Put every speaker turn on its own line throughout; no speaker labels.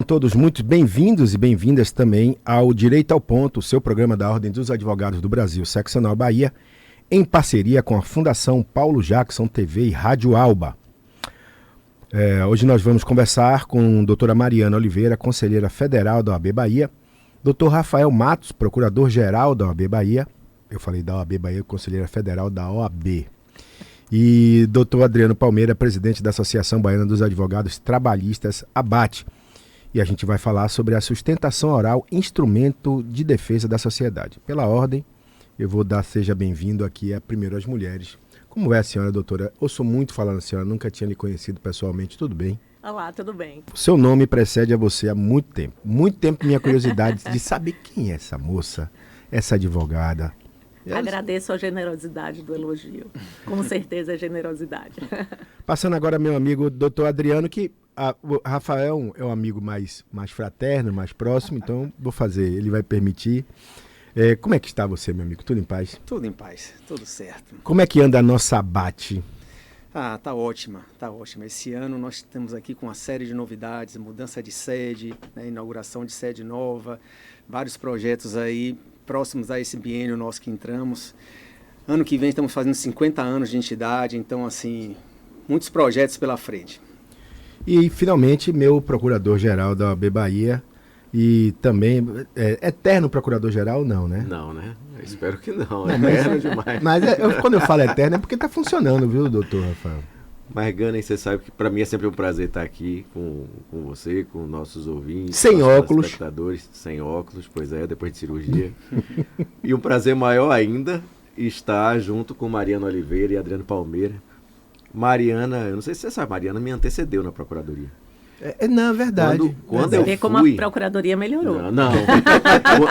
todos muito bem-vindos e bem-vindas também ao Direito ao Ponto, o seu programa da Ordem dos Advogados do Brasil, Seccional Bahia, em parceria com a Fundação Paulo Jackson TV e Rádio Alba. Hoje nós vamos conversar com a doutora Mariana Oliveira, conselheira federal da OAB Bahia, doutor Rafael Matos, procurador-geral da OAB Bahia, eu falei da OAB Bahia, conselheira federal da OAB, e doutor Adriano Palmeira, presidente da Associação Baiana dos Advogados Trabalhistas, ABAT. E a gente vai falar sobre a sustentação oral, instrumento de defesa da sociedade. Pela ordem, eu vou dar seja bem-vindo aqui a primeiro às mulheres. Como é a senhora, doutora? Eu sou muito falando, senhora, nunca tinha lhe conhecido pessoalmente, tudo bem?
Olá, tudo bem.
O seu nome precede a você há muito tempo. Muito tempo minha curiosidade de saber quem é essa moça, essa advogada.
Agradeço a generosidade do elogio. Com certeza é generosidade.
Passando agora meu amigo doutor Adriano, que o Rafael é um amigo mais fraterno, mais próximo, então vou fazer, ele vai permitir. Como é que está você, meu amigo? Tudo em paz?
Tudo em paz, tudo certo.
Como é que anda a nossa ABAT?
Tá ótima. Esse ano nós estamos aqui com uma série de novidades, mudança de sede, né, inauguração de sede nova, vários projetos aí próximos a esse biênio nosso que entramos. Ano que vem estamos fazendo 50 anos de entidade, então assim, muitos projetos pela frente.
E finalmente meu procurador-geral da OAB Bahia e também, eterno procurador-geral não, né?
Não, né? Eu espero que não, eterno demais.
Mas quando eu falo eterno é porque está funcionando, viu, doutor Rafael?
Mas, Gana, você sabe que para mim é sempre um prazer estar aqui com você, com nossos ouvintes.
Sem óculos.
Espectadores, sem óculos, pois é, depois de cirurgia. E um prazer maior ainda estar junto com Mariana Oliveira e Adriano Palmeira. Mariana, eu não sei se você sabe, Mariana me antecedeu na Procuradoria.
Não, é verdade.
Quando eu fui...
como a Procuradoria melhorou.
Não.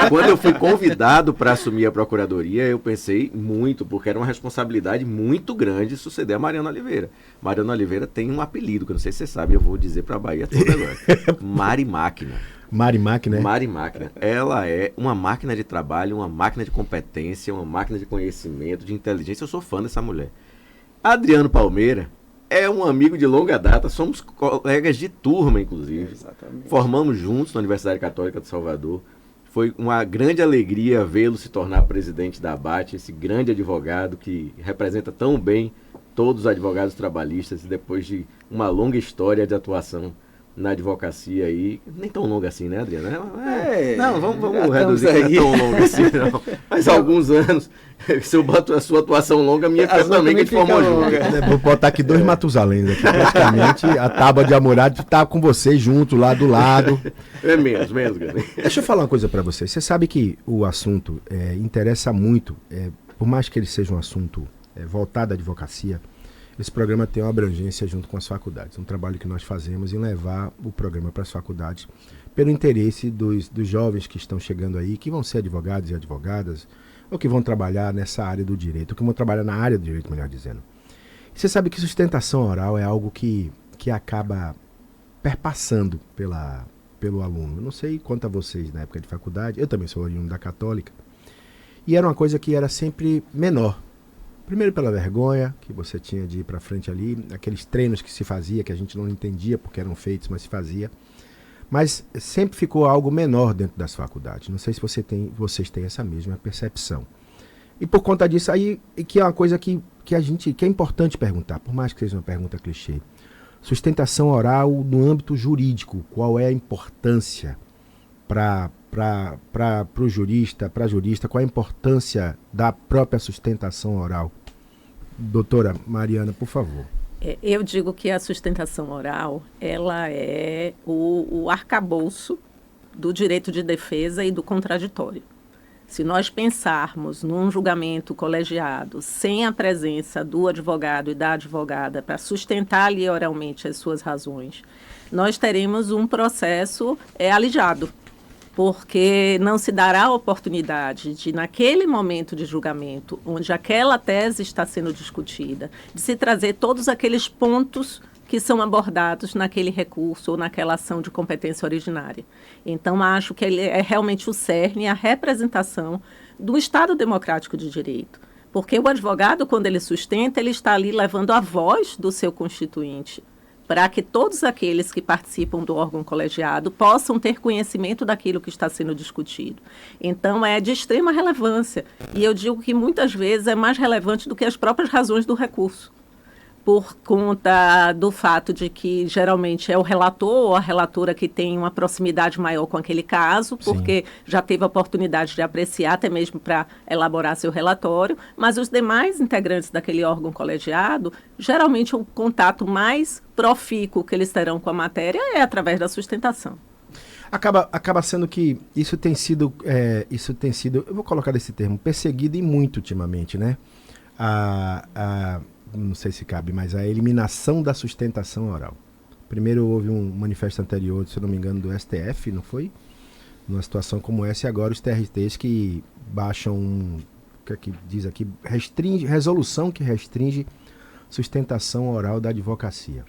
Quando eu fui convidado para assumir a Procuradoria, eu pensei muito, porque era uma responsabilidade muito grande suceder a Mariana Oliveira. Mariana Oliveira tem um apelido, que eu não sei se você sabe, eu vou dizer para a Bahia toda agora. Mari Máquina.
Mari Máquina, né?
Mari Máquina. Ela é uma máquina de trabalho, uma máquina de competência, uma máquina de conhecimento, de inteligência. Eu sou fã dessa mulher. Adriano Palmeira é um amigo de longa data, somos colegas de turma, inclusive.
Exatamente.
Formamos juntos na Universidade Católica de Salvador. Foi uma grande alegria vê-lo se tornar presidente da ABAT, esse grande advogado que representa tão bem todos os advogados trabalhistas e depois de uma longa história de atuação na advocacia aí, nem tão longa assim, né, Adriano? Não, vamos reduzir, não é tão longa assim, não. Mas há alguns anos, se eu boto a sua atuação longa, a minha também que formou junto.
Vou botar aqui 2 Matusaléns aqui, praticamente a tábua de Hammurabi está com você junto, lá do lado.
É menos, cara.
Deixa eu falar uma coisa para você. Você sabe que o assunto interessa muito, por mais que ele seja um assunto voltado à advocacia, esse programa tem uma abrangência junto com as faculdades. Um trabalho que nós fazemos em levar o programa para as faculdades pelo interesse dos jovens que estão chegando aí, que vão ser advogados e advogadas, ou que vão trabalhar nessa área do direito, ou que vão trabalhar na área do direito, melhor dizendo. E você sabe que sustentação oral é algo que acaba perpassando pelo aluno. Eu não sei quanto a vocês na época de faculdade, eu também sou oriundo da Católica, e era uma coisa que era sempre menor. Primeiro pela vergonha que você tinha de ir para frente ali, aqueles treinos que se fazia, que a gente não entendia porque eram feitos, mas se fazia. Mas sempre ficou algo menor dentro das faculdades. Não sei se vocês têm essa mesma percepção. E por conta disso aí, que é uma coisa que é importante perguntar, por mais que seja uma pergunta clichê. Sustentação oral no âmbito jurídico, qual é a importância para o jurista, para a jurista, qual a importância da própria sustentação oral? Doutora Mariana, por favor.
Eu digo que a sustentação oral, ela é o arcabouço do direito de defesa e do contraditório. Se nós pensarmos num julgamento colegiado sem a presença do advogado e da advogada para sustentar ali oralmente as suas razões, nós teremos um processo alijado, porque não se dará a oportunidade de, naquele momento de julgamento, onde aquela tese está sendo discutida, de se trazer todos aqueles pontos que são abordados naquele recurso ou naquela ação de competência originária. Então, acho que ele é realmente o cerne, a representação do Estado democrático de direito. Porque o advogado, quando ele sustenta, ele está ali levando a voz do seu constituinte, para que todos aqueles que participam do órgão colegiado possam ter conhecimento daquilo que está sendo discutido. Então, é de extrema relevância. E eu digo que muitas vezes é mais relevante do que as próprias razões do recurso, por conta do fato de que geralmente é o relator ou a relatora que tem uma proximidade maior com aquele caso, porque já teve a oportunidade de apreciar, até mesmo para elaborar seu relatório, mas os demais integrantes daquele órgão colegiado, geralmente o contato mais profícuo que eles terão com a matéria é através da sustentação.
Acaba sendo que isso tem sido, eu vou colocar esse termo, perseguido e muito ultimamente, né? Não sei se cabe, mas a eliminação da sustentação oral. Primeiro houve um manifesto anterior, se eu não me engano, do STF, não foi? Numa situação como essa, e agora os TRTs que baixam, o que é que diz aqui, resolução que restringe sustentação oral da advocacia.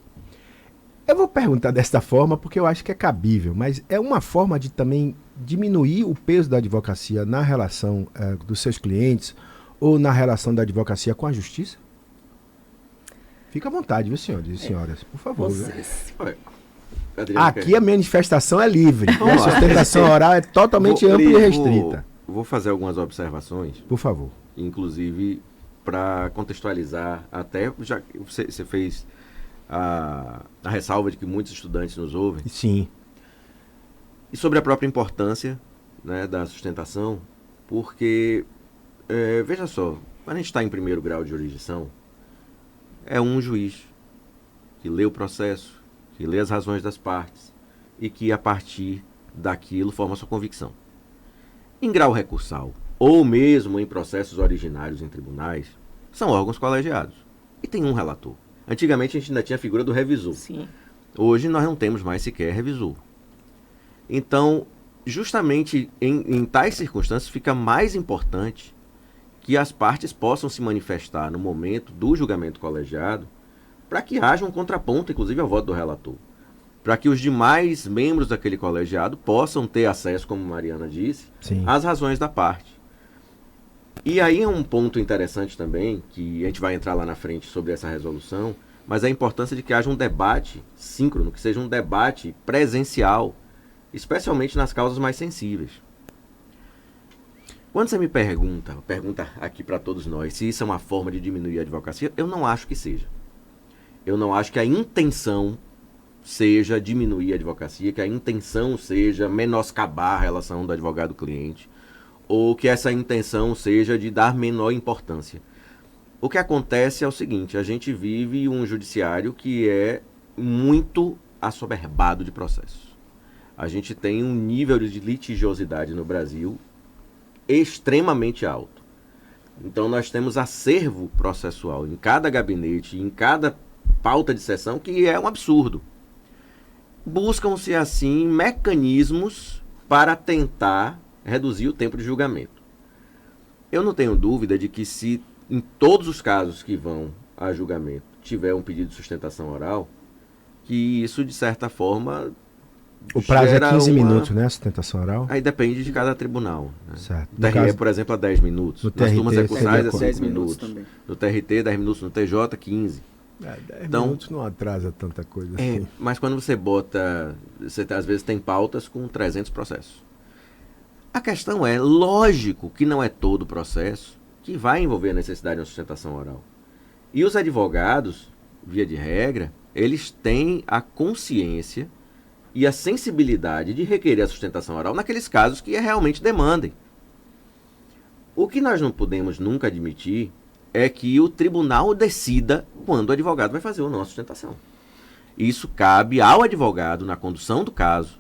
Eu vou perguntar desta forma porque eu acho que é cabível, mas é uma forma de também diminuir o peso da advocacia na relação dos seus clientes ou na relação da advocacia com a justiça? Fica à vontade, viu, senhores e senhoras? Por favor. Aqui a manifestação é livre. E a sustentação oral é totalmente ampla e restrita.
Vou fazer algumas observações.
Por favor.
Inclusive, para contextualizar, até já você fez a ressalva de que muitos estudantes nos ouvem.
Sim.
E sobre a própria importância, né, da sustentação, porque, veja só, quando a gente está em primeiro grau de jurisdição, é um juiz que lê o processo, que lê as razões das partes e que, a partir daquilo, forma sua convicção. Em grau recursal, ou mesmo em processos originários em tribunais, são órgãos colegiados. E tem um relator. Antigamente a gente ainda tinha a figura do revisor.
Sim.
Hoje nós não temos mais sequer revisor. Então, justamente em tais circunstâncias, fica mais importante que as partes possam se manifestar no momento do julgamento colegiado para que haja um contraponto, inclusive, ao voto do relator. Para que os demais membros daquele colegiado possam ter acesso, como Mariana disse, às razões da parte. E aí é um ponto interessante também, que a gente vai entrar lá na frente sobre essa resolução, mas a importância de que haja um debate síncrono, que seja um debate presencial, especialmente nas causas mais sensíveis. Quando você me pergunta aqui para todos nós, se isso é uma forma de diminuir a advocacia, eu não acho que seja. Eu não acho que a intenção seja diminuir a advocacia, que a intenção seja menoscabar a relação do advogado-cliente, ou que essa intenção seja de dar menor importância. O que acontece é o seguinte, a gente vive um judiciário que é muito assoberbado de processos. A gente tem um nível de litigiosidade no Brasil extremamente alto. Então nós temos acervo processual em cada gabinete, em cada pauta de sessão, que é um absurdo. Buscam-se assim mecanismos para tentar reduzir o tempo de julgamento. Eu não tenho dúvida de que se em todos os casos que vão a julgamento tiver um pedido de sustentação oral, que isso de certa forma
o prazo é 15 minutos, né? A sustentação oral?
Aí depende de cada tribunal. Né?
Certo.
No TRE, por exemplo, a 10 minutos.
No
Nas
TRT,
turmas recursais é 5
10
minutos.
também.
No TRT, 10 minutos. No TJ, 15.
10
então,
minutos não atrasa tanta coisa assim.
Mas quando você bota... Você às vezes tem pautas com 300 processos. A questão é, lógico que não é todo o processo que vai envolver a necessidade de uma sustentação oral. E os advogados, via de regra, eles têm a consciência e a sensibilidade de requerer a sustentação oral naqueles casos que realmente demandem. O que nós não podemos nunca admitir é que o tribunal decida quando o advogado vai fazer ou não a sustentação. Isso cabe ao advogado, na condução do caso,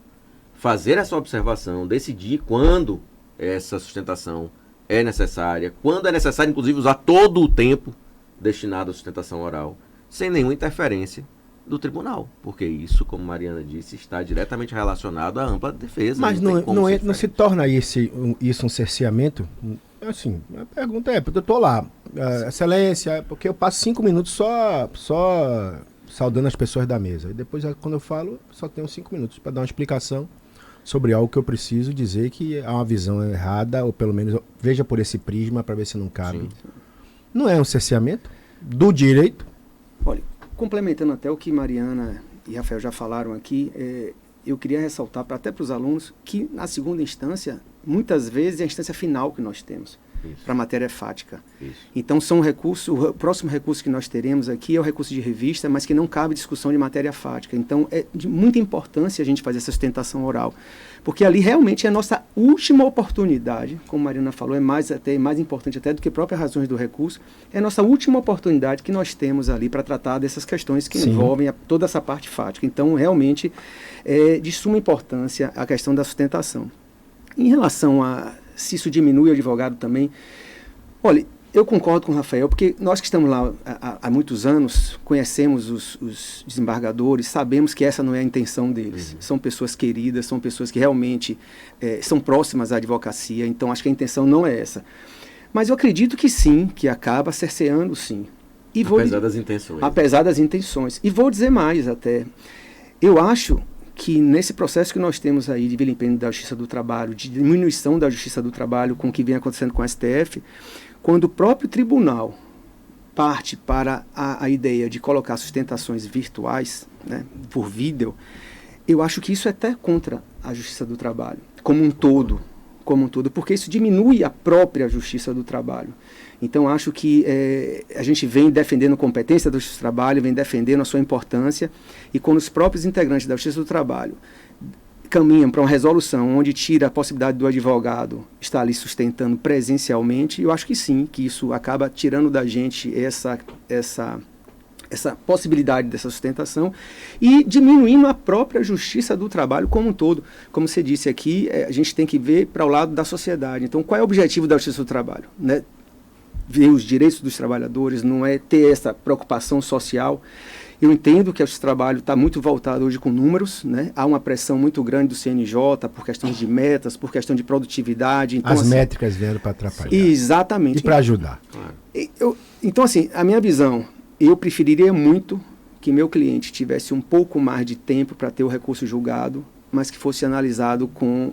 fazer essa observação, decidir quando essa sustentação é necessária, quando é necessário, inclusive, usar todo o tempo destinado à sustentação oral, sem nenhuma interferência do tribunal, porque isso, como Mariana disse, está diretamente relacionado à ampla defesa.
Mas não se torna isso um cerceamento? Assim, a pergunta é, porque eu estou lá, excelência, porque eu passo 5 minutos só saudando as pessoas da mesa, e depois, quando eu falo, só tenho 5 minutos para dar uma explicação sobre algo que eu preciso dizer que há uma visão errada, ou pelo menos veja por esse prisma para ver se não cabe. Sim. Não é um cerceamento do direito?
Olha, complementando até o que Mariana e Rafael já falaram aqui, eu queria ressaltar até para os alunos que na segunda instância, muitas vezes é a instância final que nós temos para a matéria fática.
Isso.
Então são recursos, o próximo recurso que nós teremos aqui é o recurso de revista, mas que não cabe discussão de matéria fática. Então é de muita importância a gente fazer essa sustentação oral, porque ali realmente é a nossa última oportunidade, como a Mariana falou, é mais importante até do que próprias razões do recurso, é a nossa última oportunidade que nós temos ali para tratar dessas questões que envolvem toda essa parte fática. Então realmente é de suma importância a questão da sustentação. Em relação a se isso diminui o advogado também, olha, eu concordo com o Rafael, porque nós que estamos lá há muitos anos, conhecemos os desembargadores, sabemos que essa não é a intenção deles. São pessoas queridas, são pessoas que realmente são próximas à advocacia, então acho que a intenção não é essa. Mas eu acredito que sim, que acaba cerceando sim. E
apesar das intenções.
Apesar das intenções. E vou dizer mais até. Eu acho que nesse processo que nós temos aí de vilimpêndio da Justiça do Trabalho, de diminuição da Justiça do Trabalho com o que vem acontecendo com o STF, quando o próprio tribunal parte para a ideia de colocar sustentações virtuais, né, por vídeo, eu acho que isso é até contra a Justiça do Trabalho, como um todo, porque isso diminui a própria Justiça do Trabalho. Então, acho que a gente vem defendendo a competência da Justiça do Trabalho, vem defendendo a sua importância, e quando os próprios integrantes da Justiça do Trabalho caminham para uma resolução onde tira a possibilidade do advogado estar ali sustentando presencialmente, eu acho que sim, que isso acaba tirando da gente essa possibilidade dessa sustentação e diminuindo a própria Justiça do Trabalho como um todo. Como você disse aqui, a gente tem que ver para o lado da sociedade. Então, qual é o objetivo da Justiça do Trabalho? Né? Ver os direitos dos trabalhadores, não é ter essa preocupação social. Eu entendo que o trabalho está muito voltado hoje com números, né? Há uma pressão muito grande do CNJ por questões de metas, por questão de produtividade. Então,
as métricas vieram para atrapalhar.
Exatamente.
E para ajudar.
Então, assim, a minha visão, eu preferiria muito que meu cliente tivesse um pouco mais de tempo para ter o recurso julgado, mas que fosse analisado com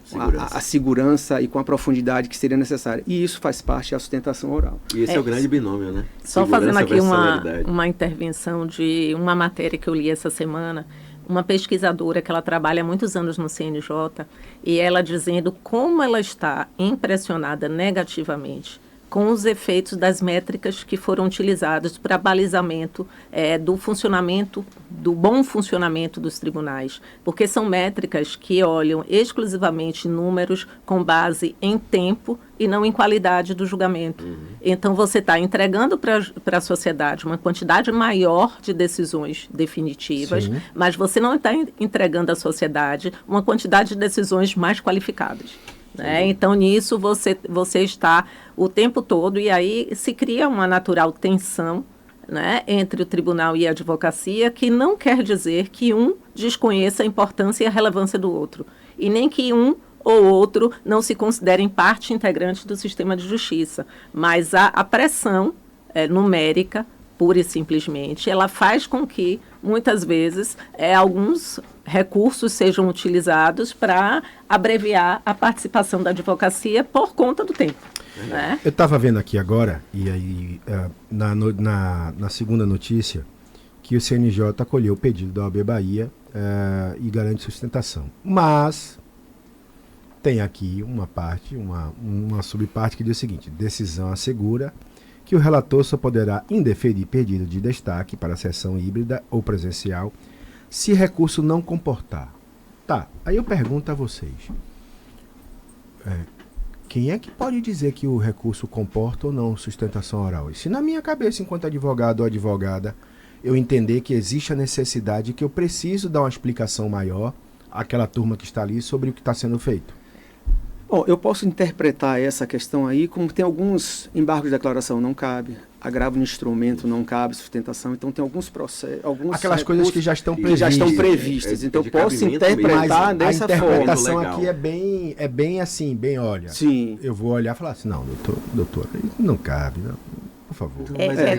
a segurança e com a profundidade que seria necessária. E isso faz parte da sustentação oral.
E esse é o grande binômio, né?
Só fazendo aqui uma intervenção de uma matéria que eu li essa semana, uma pesquisadora que ela trabalha há muitos anos no CNJ, e ela dizendo como ela está impressionada negativamente com os efeitos das métricas que foram utilizadas para balizamento do bom funcionamento dos tribunais, porque são métricas que olham exclusivamente números com base em tempo e não em qualidade do julgamento. Então, você está entregando para a sociedade uma quantidade maior de decisões definitivas, sim, mas você não está entregando à sociedade uma quantidade de decisões mais qualificadas. Né? Então, nisso, você está o tempo todo, e aí se cria uma natural tensão, né, entre o tribunal e a advocacia, que não quer dizer que um desconheça a importância e a relevância do outro, e nem que um ou outro não se considerem parte integrante do sistema de justiça. Mas a pressão numérica, pura e simplesmente, ela faz com que, muitas vezes, alguns recursos sejam utilizados para abreviar a participação da advocacia por conta do tempo. Né?
Eu estava vendo aqui agora, e aí na segunda notícia, que o CNJ acolheu o pedido da OAB Bahia e garante sustentação. Mas tem aqui uma parte, uma subparte que diz o seguinte: decisão assegura que o relator só poderá indeferir pedido de destaque para a sessão híbrida ou presencial se recurso não comportar. Tá, aí eu pergunto a vocês. Quem é que pode dizer que o recurso comporta ou não sustentação oral? E se na minha cabeça, enquanto advogado ou advogada, eu entender que existe a necessidade, que eu preciso dar uma explicação maior àquela turma que está ali sobre o que está sendo feito?
Bom, eu posso interpretar essa questão aí como que tem alguns embargos de declaração, não cabe, agravo no instrumento, não cabe, sustentação, então tem alguns processos,
aquelas coisas que já estão previstas.
Então eu posso interpretar dessa forma.
A interpretação aqui é bem assim, bem, olha,
sim,
eu vou olhar e falar assim, não, doutor, não cabe, não, por favor.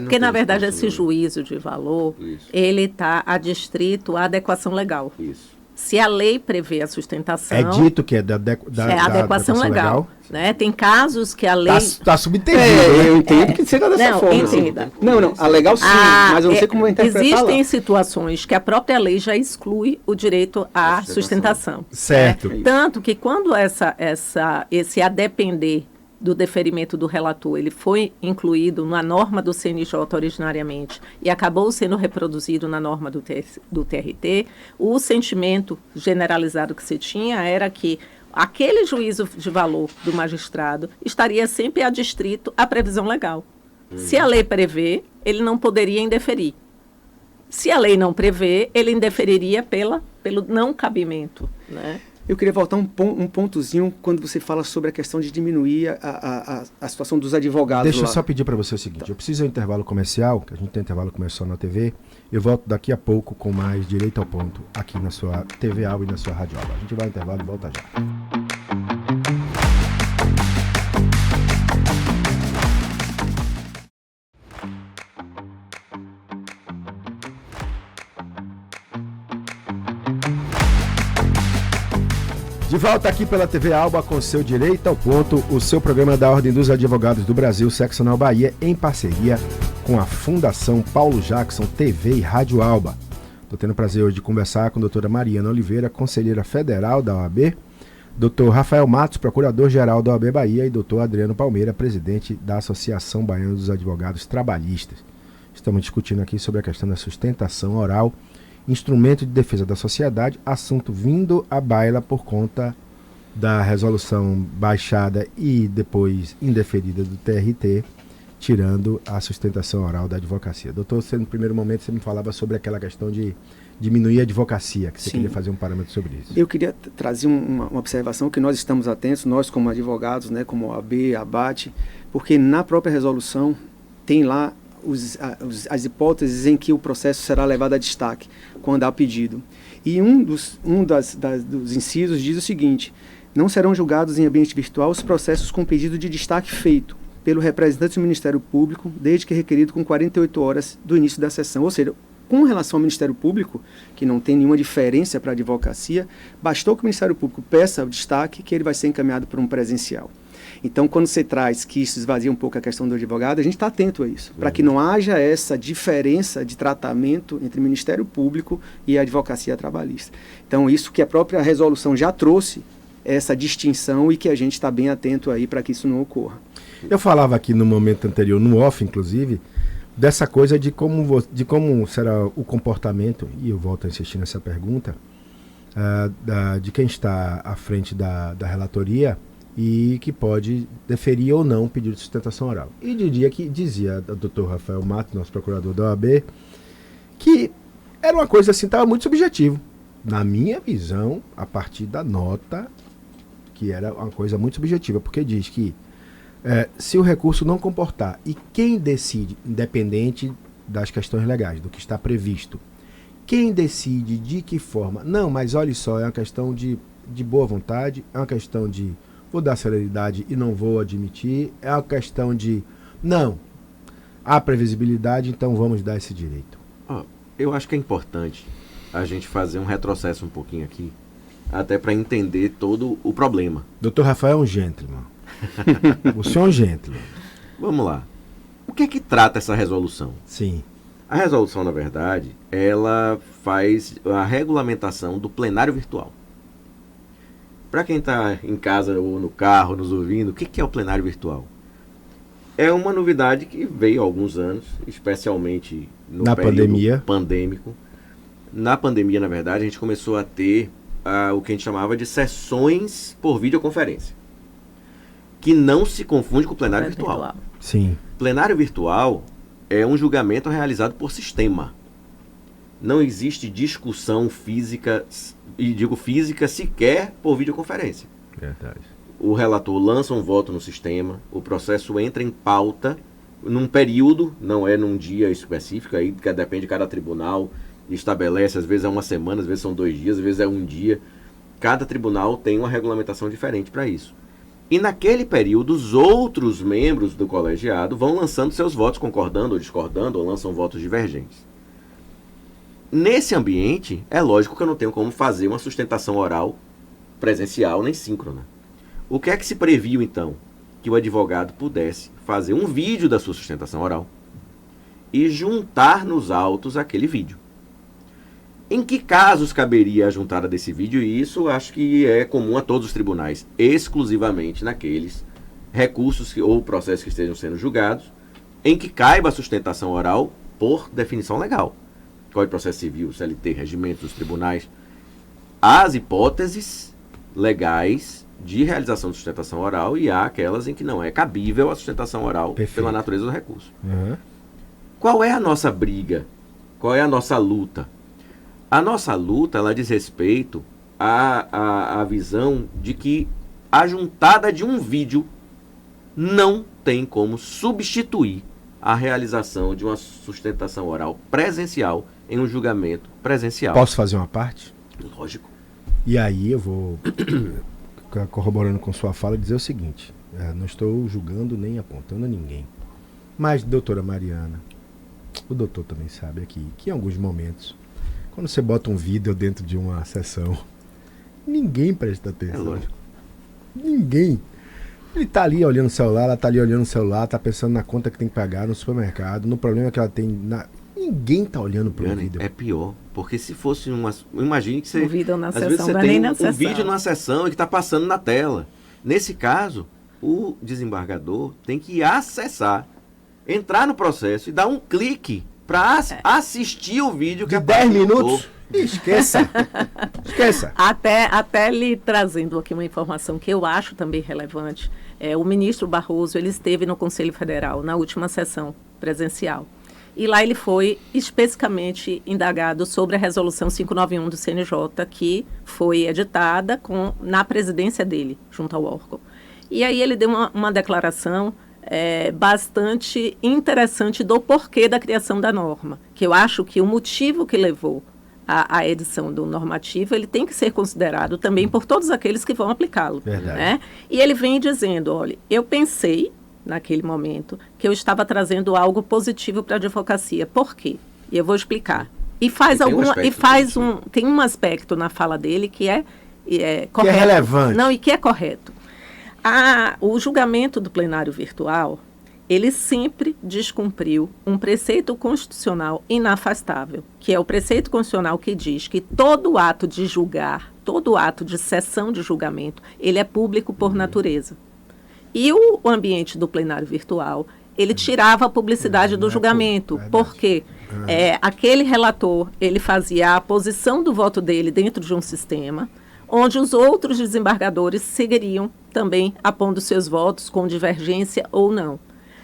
Porque, na verdade, esse juízo de valor, ele está adstrito à adequação legal.
Isso.
Se a lei prevê a sustentação...
É dito que é da
adequação legal. Né? Tem casos que a lei...
Tá subtendido.
Eu entendo que seja dessa forma.
Entenda.
Não, a legal sim, mas eu não sei como interpretar
existem
lá.
situações que a própria lei já exclui o direito à sustentação.
Certo.
Né? Tanto que quando esse a depender do deferimento do relator, ele foi incluído na norma do CNJ originariamente e acabou sendo reproduzido na norma do TRT, o sentimento generalizado que se tinha era que aquele juízo de valor do magistrado estaria sempre adstrito à previsão legal. Se a lei prevê, ele não poderia indeferir. Se a lei não prevê, ele indeferiria pelo não cabimento, né?
Eu queria voltar um pontozinho quando você fala sobre a questão de diminuir a situação dos advogados.
Deixa eu
lá.
só pedir para você o seguinte, eu preciso de um intervalo comercial, que a gente tem intervalo comercial na TV, eu volto daqui a pouco com mais Direito ao Ponto, aqui na sua TV Alba e na sua Rádio Alba. A gente vai ao intervalo e volta já. De volta aqui pela TV Alba com seu Direito ao Ponto, o seu programa da Ordem dos Advogados do Brasil, Seccional Bahia, em parceria com a Fundação Paulo Jackson TV e Rádio Alba. Estou tendo o prazer hoje de conversar com a doutora Mariana Oliveira, conselheira federal da OAB, doutor Rafael Matos, procurador-geral da OAB Bahia, e doutor Adriano Palmeira, presidente da Associação Baiana dos Advogados Trabalhistas. Estamos discutindo aqui sobre a questão da sustentação oral, instrumento de defesa da sociedade, assunto vindo à baila por conta da resolução baixada e depois indeferida do TRT, tirando a sustentação oral da advocacia. Doutor, você, no primeiro momento você me falava sobre aquela questão de diminuir a advocacia, que você queria fazer um parâmetro sobre isso.
Eu queria trazer uma observação que nós estamos atentos, nós como advogados, né, como OAB, ABAT, porque na própria resolução tem lá as hipóteses em que o processo será levado a destaque quando há pedido. E um dos incisos diz o seguinte: não serão julgados em ambiente virtual os processos com pedido de destaque feito pelo representante do Ministério Público, desde que requerido com 48 horas do início da sessão. Ou seja, com relação ao Ministério Público, que não tem nenhuma diferença para a advocacia, bastou que o Ministério Público peça o destaque que ele vai ser encaminhado por um presencial. Então, quando você traz que isso esvazia um pouco a questão do advogado, a gente está atento a isso, para que não haja essa diferença de tratamento entre o Ministério Público e a advocacia trabalhista. Então, isso que a própria resolução já trouxe, essa distinção, e que a gente está bem atento aí para que isso não ocorra.
Eu falava aqui no momento anterior, no off inclusive, dessa coisa de como será o comportamento, e eu volto a insistir nessa pergunta, de quem está à frente da relatoria, e que pode deferir ou não o pedido de sustentação oral. E dizia o doutor Rafael Matos, nosso procurador da OAB, que era uma coisa assim, estava muito subjetivo. Na minha visão, a partir da nota, que era uma coisa muito subjetiva, porque diz que se o recurso não comportar, e quem decide, independente das questões legais, do que está previsto, quem decide de que forma, não, mas olha só, é uma questão de boa vontade, é uma questão de vou dar celeridade e não vou admitir, é uma questão de não, há previsibilidade, então vamos dar esse direito.
Eu acho que é importante a gente fazer um retrocesso um pouquinho aqui, até para entender todo o problema.
Doutor Rafael é um gentleman. O senhor é um gentleman.
Vamos lá. O que é que trata essa resolução?
Sim.
A resolução, na verdade, ela faz a regulamentação do plenário virtual. Para quem está em casa ou no carro nos ouvindo, o que é o plenário virtual? É uma novidade que veio há alguns anos, especialmente no período pandêmico. Na pandemia, na verdade, a gente começou a ter o que a gente chamava de sessões por videoconferência, que não se confunde com o plenário virtual.
Sim.
Plenário virtual é um julgamento realizado por sistema. Não existe discussão física, e digo física, sequer por videoconferência.
Verdade.
O relator lança um voto no sistema, o processo entra em pauta num período, não é num dia específico, aí depende de cada tribunal, estabelece, às vezes é uma semana, às vezes são 2 dias, às vezes é um dia. Cada tribunal tem uma regulamentação diferente para isso. E naquele período, os outros membros do colegiado vão lançando seus votos, concordando ou discordando, ou lançam votos divergentes. Nesse ambiente, é lógico que eu não tenho como fazer uma sustentação oral presencial nem síncrona. O que é que se previu, então? Que o advogado pudesse fazer um vídeo da sua sustentação oral e juntar nos autos aquele vídeo. Em que casos caberia a juntada desse vídeo? E isso acho que é comum a todos os tribunais, exclusivamente naqueles recursos ou processos que estejam sendo julgados, em que caiba a sustentação oral por definição legal. Código de Processo Civil, CLT, regimentos dos tribunais. As hipóteses legais de realização de sustentação oral e há aquelas em que não é cabível a sustentação oral. Perfeito. Pela natureza do recurso.
Uhum.
Qual é a nossa briga? Qual é a nossa luta? A nossa luta, ela diz respeito à visão de que a juntada de um vídeo não tem como substituir a realização de uma sustentação oral presencial em um julgamento presencial.
Posso fazer uma parte?
Lógico.
E aí eu vou, corroborando com sua fala, dizer o seguinte. Não estou julgando nem apontando a ninguém. Mas, doutora Mariana, o doutor também sabe aqui que em alguns momentos, quando você bota um vídeo dentro de uma sessão, ninguém presta atenção.
É lógico.
Ninguém. Ele tá ali olhando o celular, ela tá ali olhando o celular, tá pensando na conta que tem que pagar no supermercado, no problema que ela tem Ninguém tá olhando pro vídeo.
É pior, porque se fosse uma... Imagine que você...
Um vídeo na
às
sessão,
vezes você
não é
tem
nem na
um
sessão.
vídeo numa sessão e que tá passando na tela. Nesse caso, o desembargador tem que acessar, entrar no processo e dar um clique para assistir o vídeo que
de 10 minutos. Esqueça. Esqueça.
Até lhe trazendo aqui uma informação que eu acho também relevante. O ministro Barroso, ele esteve no Conselho Federal na última sessão presencial. E lá ele foi especificamente indagado sobre a resolução 591 do CNJ, que foi editada na presidência dele, junto ao órgão. E aí ele deu uma declaração bastante interessante do porquê da criação da norma, que eu acho que o motivo que levou à edição do normativo, ele tem que ser considerado também por todos aqueles que vão aplicá-lo.
Verdade.
Né? E ele vem dizendo, olha, eu pensei, naquele momento, que eu estava trazendo algo positivo para a advocacia. Por quê? E eu vou explicar. Tem um aspecto na fala dele que é correto.
Que é relevante.
Não, e que é correto. O julgamento do plenário virtual, ele sempre descumpriu um preceito constitucional inafastável, que é o preceito constitucional que diz que todo ato de julgar, todo ato de sessão de julgamento, ele é público por natureza. E o ambiente do plenário virtual, ele tirava a publicidade do julgamento, porque aquele relator, ele fazia a posição do voto dele dentro de um sistema, onde os outros desembargadores seguiriam também apondo seus votos com divergência ou não,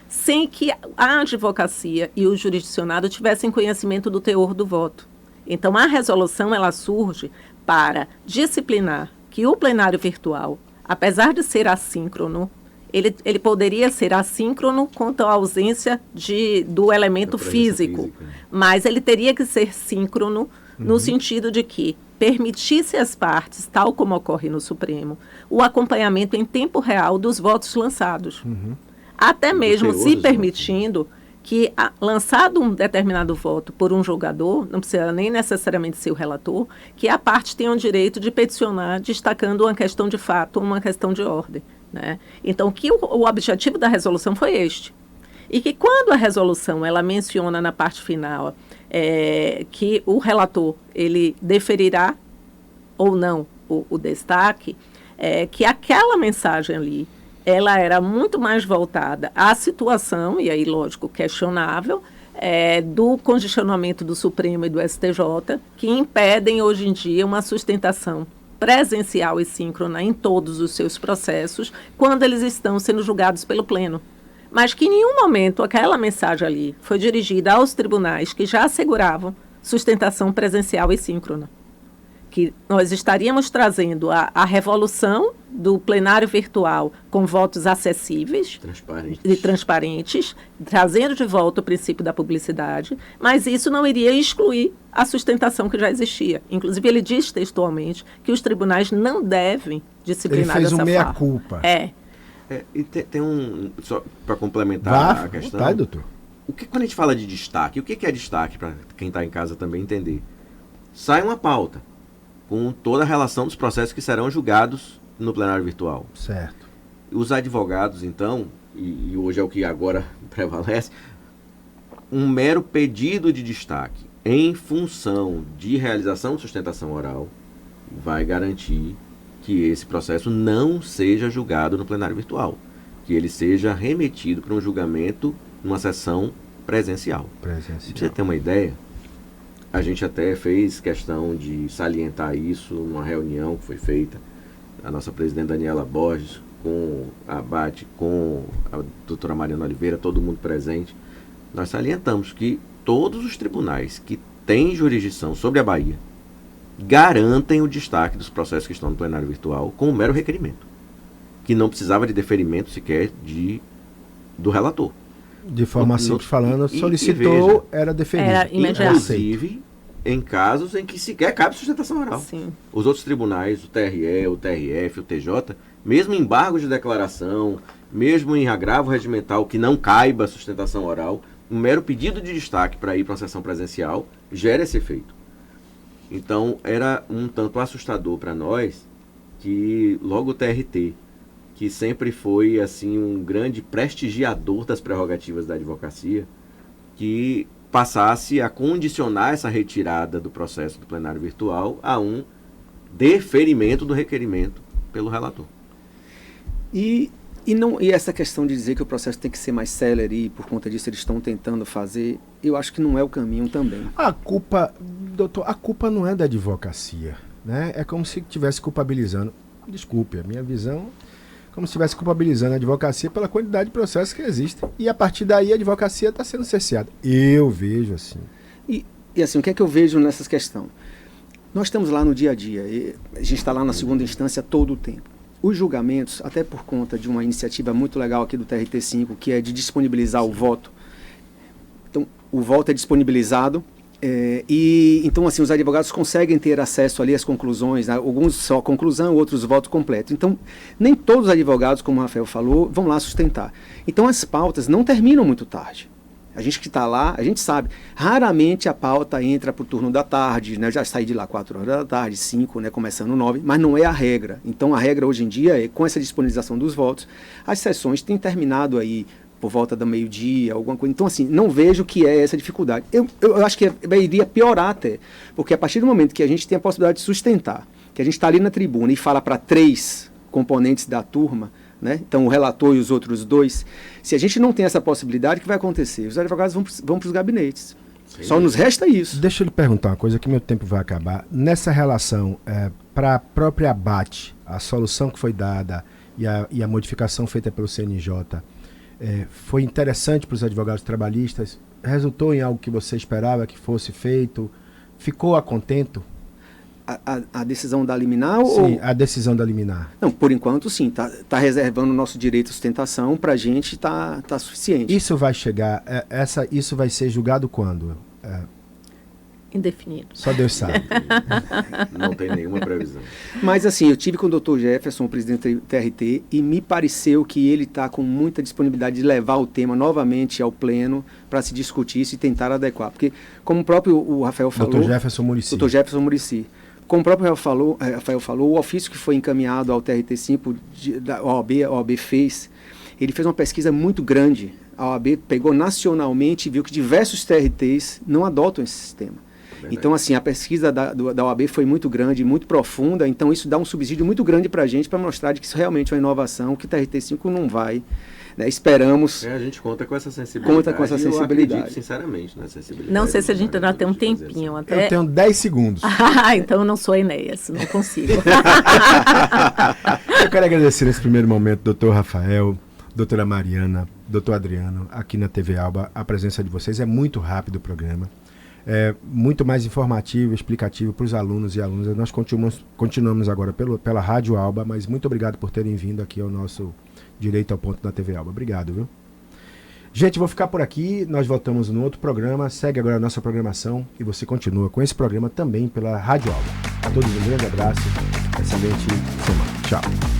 sem que a advocacia e o jurisdicionado tivessem conhecimento do teor do voto. Então, a resolução, ela surge para disciplinar que o plenário virtual, apesar de ser assíncrono, ele poderia ser assíncrono quanto à ausência do elemento físico, mas ele teria que ser síncrono no sentido de que permitisse às partes, tal como ocorre no Supremo, o acompanhamento em tempo real dos votos lançados. Até mesmo se permitindo que, lançado um determinado voto por um julgador, não precisa nem necessariamente ser o relator, que a parte tenha o direito de peticionar, destacando uma questão de fato ou uma questão de ordem. Né? Então, o objetivo da resolução foi este. E que quando a resolução ela menciona na parte final que o relator ele deferirá ou não o destaque, que aquela mensagem ali ela era muito mais voltada à situação, e aí, lógico, questionável, do congestionamento do Supremo e do STJ, que impedem hoje em dia uma sustentação presencial e síncrona em todos os seus processos, quando eles estão sendo julgados pelo Pleno. Mas que em nenhum momento aquela mensagem ali foi dirigida aos tribunais que já asseguravam sustentação presencial e síncrona. Que nós estaríamos trazendo a revolução do plenário virtual com votos acessíveis e transparentes, trazendo de volta o princípio da publicidade, mas isso não iria excluir a sustentação que já existia. Inclusive, ele diz textualmente que os tribunais não devem disciplinar dessa forma.
Ele fez meia-culpa.
E tem só para complementar a questão.
Tá, doutor.
Quando a gente fala de destaque, o que é destaque para quem está em casa também entender? sai uma pauta com toda a relação dos processos que serão julgados no plenário virtual.
Certo.
Os advogados, então, e hoje é o que agora prevalece, um mero pedido de destaque em função de realização de sustentação oral vai garantir que esse processo não seja julgado no plenário virtual, que ele seja remetido para um julgamento numa sessão presencial. Para você ter uma ideia, a gente até fez questão de salientar isso numa reunião que foi feita, a nossa presidente Daniela Borges, com a ABAT, com a doutora Mariana Oliveira, todo mundo presente. Nós salientamos que todos os tribunais que têm jurisdição sobre a Bahia garantem o destaque dos processos que estão no plenário virtual com um mero requerimento, que não precisava de deferimento sequer do relator.
De forma simples falando, solicitou, era deferido.
Era imediato.
Inclusive, em casos em que sequer cabe sustentação oral.
Sim.
Os outros tribunais, o TRE, o TRF, o TJ, mesmo em embargo de declaração, mesmo em agravo regimental que não caiba sustentação oral, um mero pedido de destaque para ir para uma sessão presencial gera esse efeito. Então, era um tanto assustador para nós que logo o TRT, que sempre foi assim um grande prestigiador das prerrogativas da advocacia, que passasse a condicionar essa retirada do processo do plenário virtual a um deferimento do requerimento pelo relator.
E essa questão de dizer que o processo tem que ser mais célere e por conta disso eles estão tentando fazer, eu acho que não é o caminho também.
A culpa, doutor, a culpa não é da advocacia, né? É como se estivesse culpabilizando, desculpe, a minha visão, como se estivesse culpabilizando a advocacia pela quantidade de processos que existem. E a partir daí a advocacia está sendo cerceada. Eu vejo assim.
E assim, o que é que eu vejo nessa questão? Nós estamos lá no dia a dia, a gente está lá na segunda instância todo o tempo. Os julgamentos, até por conta de uma iniciativa muito legal aqui do TRT5, que é de disponibilizar o voto. Então, o voto é disponibilizado então, assim, os advogados conseguem ter acesso ali às conclusões, né? Alguns só conclusão, outros voto completo. Então, nem todos os advogados, como o Rafael falou, vão lá sustentar. Então, as pautas não terminam muito tarde. A gente que está lá, a gente sabe, raramente a pauta entra para o turno da tarde, né? Já saí de lá 4 horas da tarde, 5, né? Começando 9, mas não é a regra. Então a regra hoje em dia é, com essa disponibilização dos votos, as sessões têm terminado aí por volta do meio-dia, alguma coisa. Então, assim, não vejo que é essa dificuldade. Eu acho que iria piorar até, porque a partir do momento que a gente tem a possibilidade de sustentar, que a gente está ali na tribuna e fala para 3 componentes da turma, né? Então o relator e os outros 2, se a gente não tem essa possibilidade, o que vai acontecer? Os advogados vão para os gabinetes. Sim. Só nos resta isso.
Deixa eu lhe perguntar uma coisa que meu tempo vai acabar. Nessa relação, para a própria ABAT, a solução que foi dada e a modificação feita pelo CNJ, foi interessante para os advogados trabalhistas? Resultou em algo que você esperava que fosse feito? Ficou a contento?
A decisão da liminar?
Sim, a decisão da liminar.
Não, por enquanto sim, tá reservando o nosso direito à sustentação, para a gente tá suficiente.
Isso vai chegar, isso vai ser julgado quando?
Indefinido.
Só Deus sabe.
Não tem nenhuma previsão.
Mas assim, eu tive com o Dr. Jefferson, o presidente do TRT, e me pareceu que ele está com muita disponibilidade de levar o tema novamente ao pleno para se discutir isso e tentar adequar. Porque, como o próprio Rafael falou...
Dr. Jefferson Muricy.
Dr. Jefferson Muricy. Como o próprio Rafael falou, o ofício que foi encaminhado ao TRT5, a OAB fez, ele fez uma pesquisa muito grande. A OAB pegou nacionalmente e viu que diversos TRTs não adotam esse sistema. Verdade. Então, assim, a pesquisa da OAB foi muito grande, muito profunda, então isso dá um subsídio muito grande para a gente, para mostrar que isso realmente é uma inovação, que o TRT5 não vai... Né, esperamos.
A gente conta com essa sensibilidade.
Conta com essa sensibilidade.
Eu acredito, sinceramente, na sensibilidade.
Não sei se a gente ainda tem um tempinho. Até...
Eu tenho 10 segundos.
Então eu não sou Enéas, não consigo.
Eu quero agradecer nesse primeiro momento, doutor Rafael, doutora Mariana, doutor Adriano, aqui na TV Alba. A presença de vocês é muito rápido o programa. É muito mais informativo, explicativo para os alunos e alunas. Nós continuamos agora pela Rádio Alba, mas muito obrigado por terem vindo aqui ao nosso Direito ao Ponto da TV Alba. Obrigado, viu? Gente, vou ficar por aqui. Nós voltamos no outro programa. Segue agora a nossa programação e você continua com esse programa também pela Rádio Alba. A todos um grande abraço. Excelente semana. Tchau.